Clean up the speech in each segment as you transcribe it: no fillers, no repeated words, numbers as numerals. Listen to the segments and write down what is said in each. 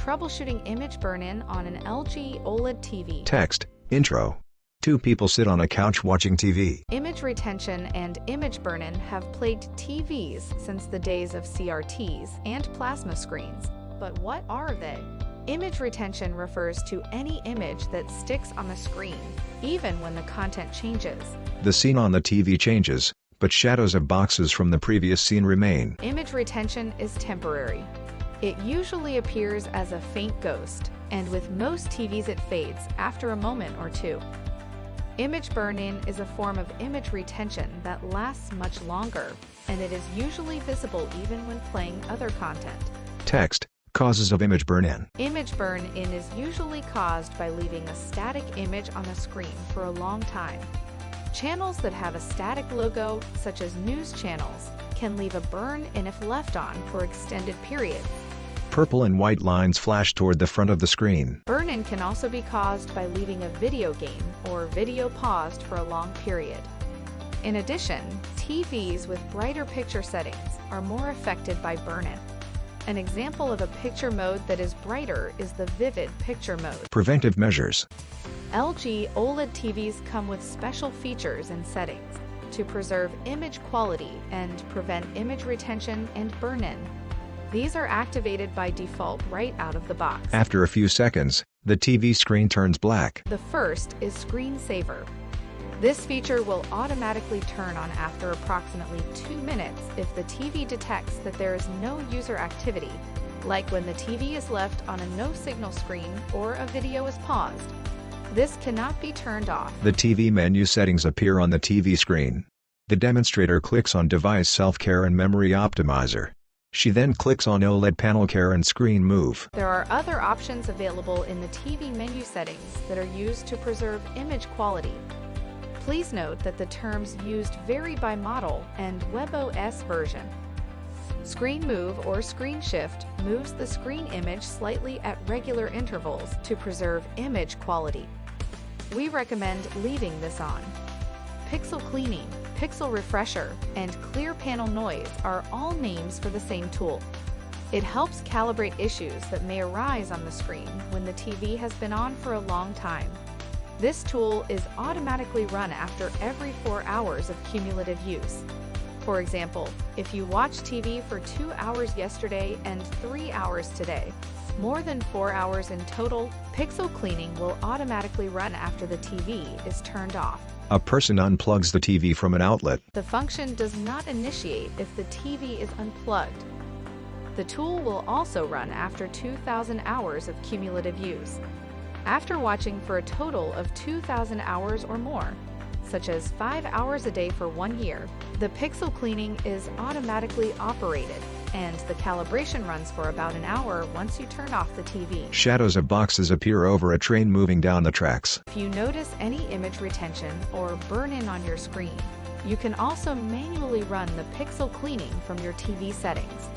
troubleshooting image burn-in on an LG OLED TV. Text, intro. Two people sit on a couch watching TV. Image retention and image burn-in have plagued TVs since the days of CRTs and plasma screens. But what are they? Image retention refers to any image that sticks on the screen, even when the content changes. The scene on the TV changes, but shadows of boxes from the previous scene remain. Image retention is temporary. It usually appears as a faint ghost, and with most TVs it fades after a moment or two. Image burn-in is a form of image retention that lasts much longer, and it is usually visible even when playing other content. Text, causes of image burn-in. Image burn-in is usually caused by leaving a static image on the screen for a long time. Channels that have a static logo, such as news channels, can leave a burn-in if left on for extended periods. Purple and white lines flash toward the front of the screen. Burn-in can also be caused by leaving a video game or video paused for a long period. In addition, TVs with brighter picture settings are more affected by burn-in. An example of a picture mode that is brighter is the vivid picture mode. Preventive measures. LG OLED TVs come with special features and settings to preserve image quality and prevent image retention and burn-in. These are activated by default right out of the box. After a few seconds, the TV screen turns black. The first is Screen Saver. This feature will automatically turn on after approximately 2 minutes if the TV detects that there is no user activity, like when the TV is left on a no-signal screen or a video is paused. This cannot be turned off. The TV menu settings appear on the TV screen. The demonstrator clicks on Device Self-Care and Memory Optimizer. She then clicks on OLED Panel Care and Screen Move. There are other options available in the TV menu settings that are used to preserve image quality. Please note that the terms used vary by model and WebOS version. Screen Move or Screen Shift moves the screen image slightly at regular intervals to preserve image quality. We recommend leaving this on. Pixel Cleaning, Pixel Refresher, and Clear Panel Noise are all names for the same tool. It helps calibrate issues that may arise on the screen when the TV has been on for a long time. This tool is automatically run after every 4 hours of cumulative use. For example, if you watched TV for 2 hours yesterday and 3 hours today, more than 4 hours in total, Pixel Cleaning will automatically run after the TV is turned off. A person unplugs the TV from an outlet. The function does not initiate if the TV is unplugged. The tool will also run after 2,000 hours of cumulative use. After watching for a total of 2,000 hours or more, such as 5 hours a day for 1 year, the Pixel Cleaning is automatically operated, and the calibration runs for about an hour once you turn off the TV. Shadows of boxes appear over a train moving down the tracks. If you notice any image retention or burn-in on your screen, you can also manually run the Pixel Cleaning from your TV settings.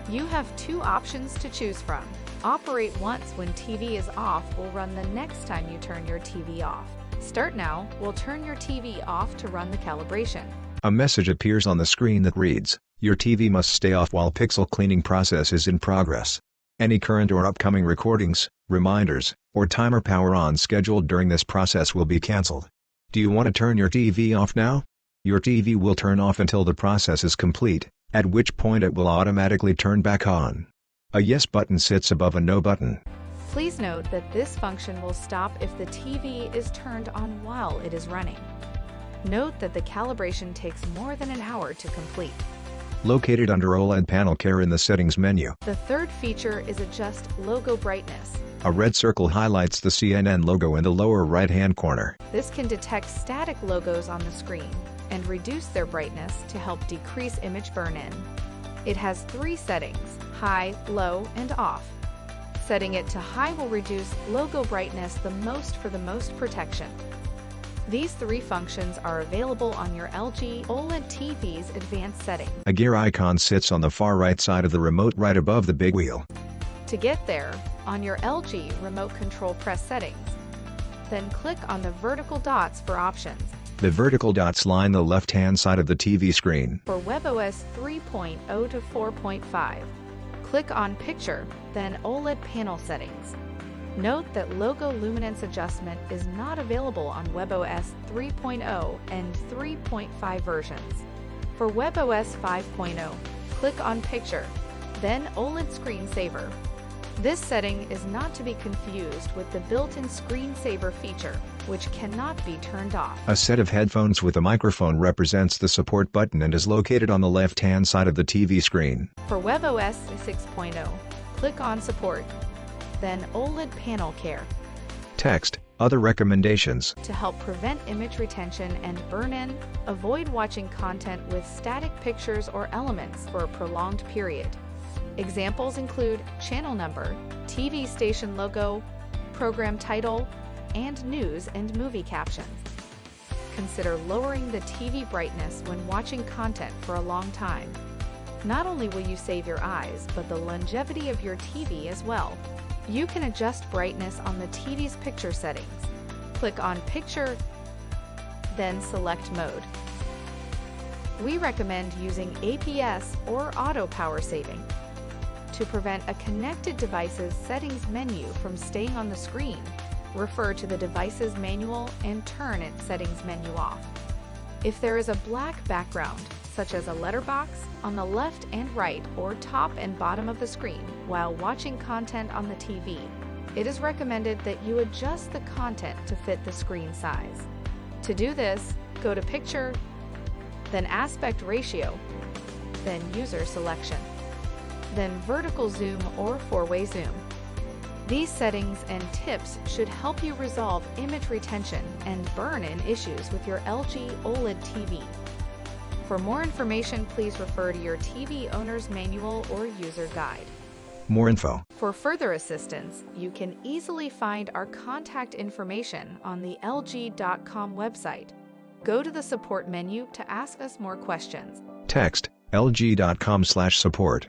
You have 2 options to choose from. Operate once when TV is off will run the next time you turn your TV off. Start now will turn your TV off to run the calibration. A message appears on the screen that reads, "Your TV must stay off while Pixel Cleaning process is in progress. Any current or upcoming recordings, reminders, or timer power on scheduled during this process will be cancelled." Do you want to turn your TV off now? Your TV will turn off until the process is complete, at which point it will automatically turn back on. A yes button sits above a no button. Please note that this function will stop if the TV is turned on while it is running. Note that the calibration takes more than an hour to complete. Located under OLED Panel Care in the Settings menu. The third feature is Adjust Logo Brightness. A red circle highlights the CNN logo in the lower right-hand corner. This can detect static logos on the screen and reduce their brightness to help decrease image burn-in. It has 3 settings: high, low, and off. Setting it to high will reduce logo brightness the most for the most protection. These 3 functions are available on your LG OLED TV's advanced setting. A gear icon sits on the far right side of the remote right above the big wheel. To get there, on your LG remote control press Settings. Then click on the vertical dots for options. The vertical dots line the left-hand side of the TV screen. For WebOS 3.0 to 4.5, Click on Picture, then OLED Panel Settings. Note that logo luminance adjustment is not available on WebOS 3.0 and 3.5 versions. For WebOS 5.0, click on Picture, then OLED Screensaver. This setting is not to be confused with the built-in screensaver feature, which cannot be turned off. A set of headphones with a microphone represents the support button and is located on the left-hand side of the TV screen. For WebOS 6.0, click on Support, then OLED Panel Care. Text, Other recommendations. To help prevent image retention and burn-in, avoid watching content with static pictures or elements for a prolonged period. Examples include channel number, TV station logo, program title, and news and movie captions. Consider lowering the TV brightness when watching content for a long time. Not only will you save your eyes, but the longevity of your TV as well. You can adjust brightness on the TV's picture settings. Click on Picture, then select Mode. We recommend using APS or Auto Power Saving. To prevent a connected device's settings menu from staying on the screen, refer to the device's manual and turn its settings menu off. If there is a black background, such as a letterbox, on the left and right or top and bottom of the screen while watching content on the TV, it is recommended that you adjust the content to fit the screen size. To do this, go to Picture, then Aspect Ratio, then User Selection, then Vertical Zoom or 4-way Zoom. These settings and tips should help you resolve image retention and burn-in issues with your LG OLED TV. For more information, please refer to your TV owner's manual or user guide. More info. For further assistance, you can easily find our contact information on the LG.com website. Go to the support menu to ask us more questions. Text, lg.com/support.